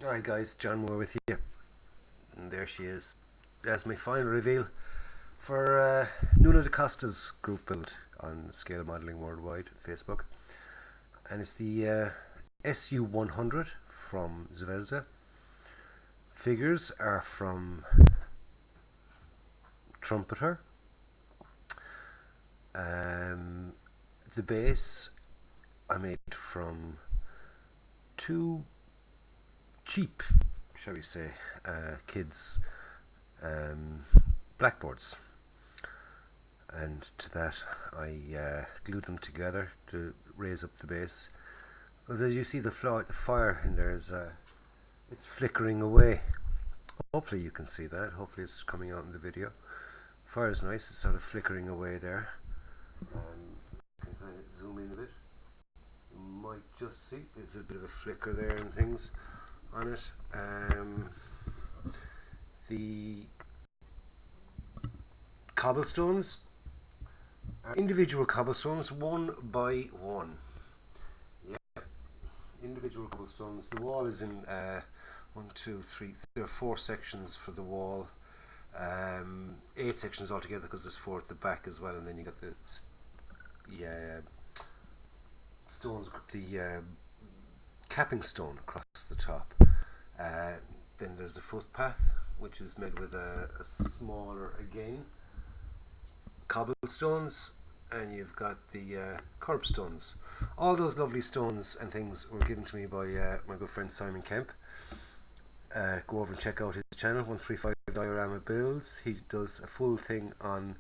Alright guys, John Moore with you. And there she is. That's my final reveal for Nuno de Costa's group build on Scale Modelling Worldwide Facebook. And it's the SU-100 from Zvezda. Figures are from Trumpeter. The base I made from two cheap, shall we say, kids' blackboards, and to that I glued them together to raise up the base. Because as you see, the fire in there is it's flickering away. Hopefully you can see that. Hopefully it's coming out in the video. Fire is nice. It's sort of flickering away there. Can kind of zoom in a bit. You might just see there's a bit of a flicker there and things on it. The cobblestones are individual cobblestones, one by one. Yeah, individual cobblestones. The wall is in one, two, three. There are 4 sections for the wall. 8 sections altogether because there's 4 at the back as well, and then you got the stones, the capping stone across the top. Then there's the footpath, which is made with a smaller, again, cobblestones, and you've got the curbstones. All those lovely stones and things were given to me by my good friend Simon Kemp. Go over and check out his channel, 135 Diorama Builds. He does a full thing on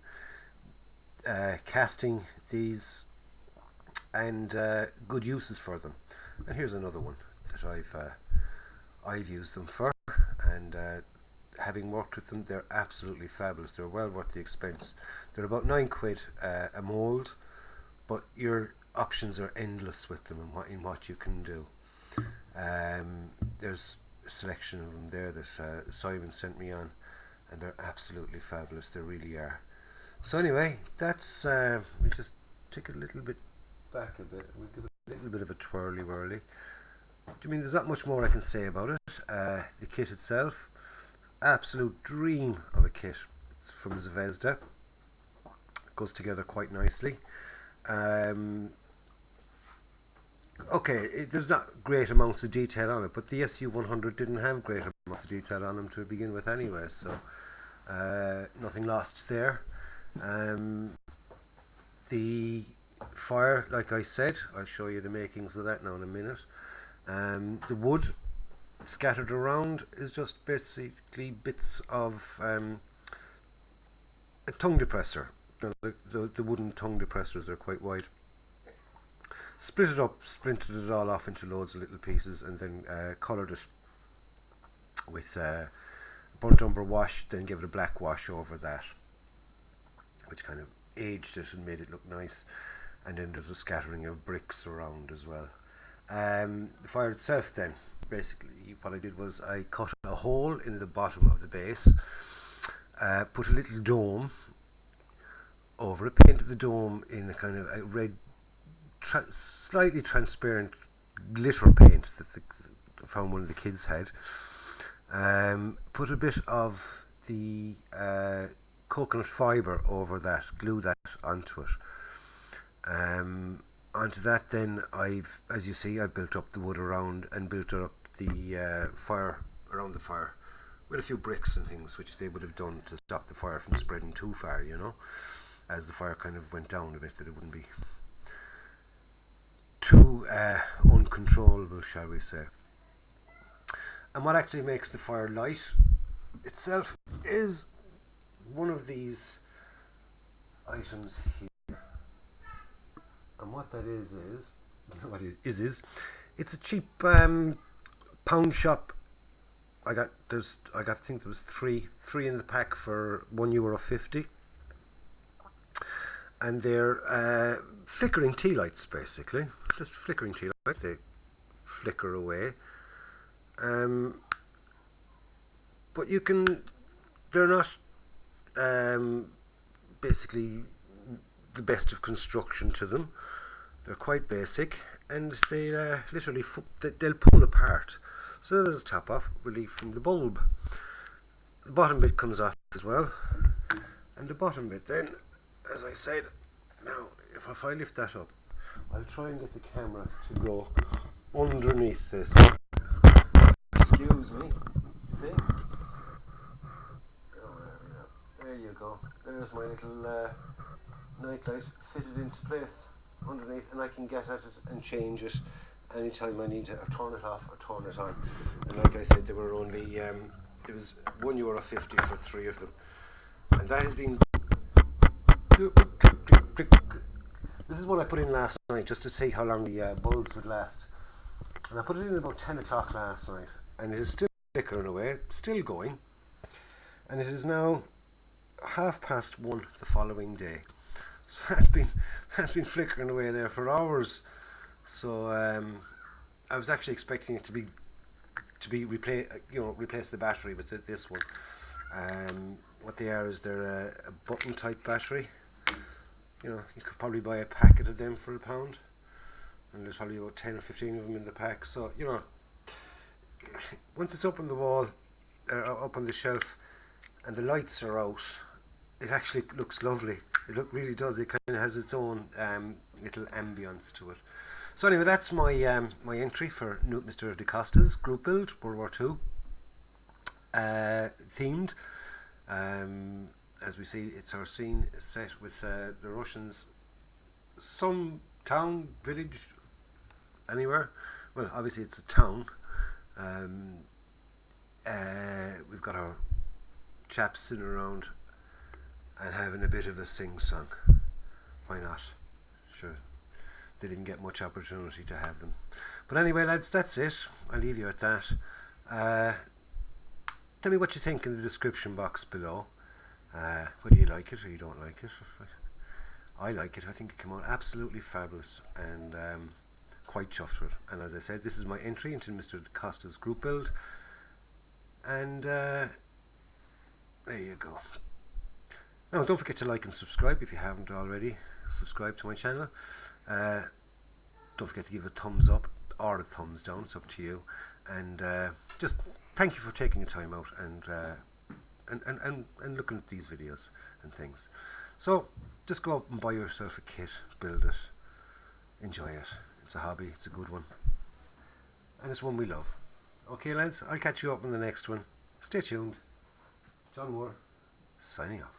casting these and good uses for them. And here's another one that I've used them for, and having worked with them, they're absolutely fabulous. They're well worth the expense. They're about £9 a mould, but your options are endless with them in what you can do. There's a selection of them there that Simon sent me on, and they're absolutely fabulous. They really are. So anyway, that's we'll just take it a little bit back a bit. We'll give it a little bit of a twirly-whirly. I mean, there's not much more I can say about it. The kit itself, absolute dream of a kit. It's from Zvezda. Goes together quite nicely. Okay, there's not great amounts of detail on it, but the SU-100 didn't have great amounts of detail on them to begin with anyway, so nothing lost there. The fire, like I said, I'll show you the makings of that now in a minute. The wood scattered around is just basically bits of a tongue depressor. The wooden tongue depressors are quite wide. Split it up, splintered it all off into loads of little pieces, and then coloured it with burnt umber wash, then give it a black wash over that, which kind of aged it and made it look nice. And then there's a scattering of bricks around as well. The fire itself, then, basically what I did was I cut a hole in the bottom of the base, put a little dome over it, painted the dome in a kind of a red, slightly transparent glitter paint that I found one of the kids had. Put a bit of the coconut fibre over that, glue that onto it. Onto that, then as you see, I've built up the wood around and built up the fire around the fire with a few bricks and things, which they would have done to stop the fire from spreading too far, you know, as the fire kind of went down a bit, that it wouldn't be too uncontrollable, shall we say. And what actually makes the fire light itself is one of these items here. And what that is what it is it's a cheap pound shop. I think there was three in the pack for €1.50, and they're flickering tea lights, basically, just flickering tea lights. They flicker away, but they're not basically the best of construction to them. They're quite basic, and they literally they'll pull apart. So there's a top off relief from the bulb. The bottom bit comes off as well, and the bottom bit then, as I said, now if I lift that up, I'll try and get the camera to go underneath this. Excuse me. See? There you go. There's my little nightlight fitted into place underneath, and I can get at it and change it anytime I need to, or turn it off or turn it on. And like I said, they were only it was €1.50 for 3 of them, and that has been. This is what I put in last night just to see how long the bulbs would last, and I put it in about 10 o'clock last night, and it is still flickering away, still going, and it is now 1:30 the following day. So that's been flickering away there for hours. So I was actually expecting it to be replace the battery with this one. What they are is they're a button type battery. You know, you could probably buy a packet of them for £1, and there's probably about 10 or 15 of them in the pack. So you know, once it's up on the wall, up on the shelf, and the lights are out, it actually looks lovely. It really does. It kind of has its own little ambience to it. So anyway, that's my my entry for Mr. De Costa's group build, World War II themed. As we see, it's our scene set with the Russians, some town, village, anywhere. Well, obviously it's a town. We've got our chaps sitting around and having a bit of a sing-song. Why not? Sure, they didn't get much opportunity to have them. But anyway, lads, that's it. I'll leave you at that. Tell me what you think in the description box below. Whether you like it or you don't like it. I like it. I think it came out absolutely fabulous, and quite chuffed with it. And as I said, this is my entry into Mr. Costa's group build, and there you go. Now, don't forget to like and subscribe if you haven't already. Subscribe to my channel. Don't forget to give a thumbs up or a thumbs down. It's up to you. And just thank you for taking your time out and looking at these videos and things. So just go out and buy yourself a kit, build it, enjoy it. It's a hobby, it's a good one, and it's one we love. Okay lads, I'll catch you up in the next one. Stay tuned. John Moore, signing off.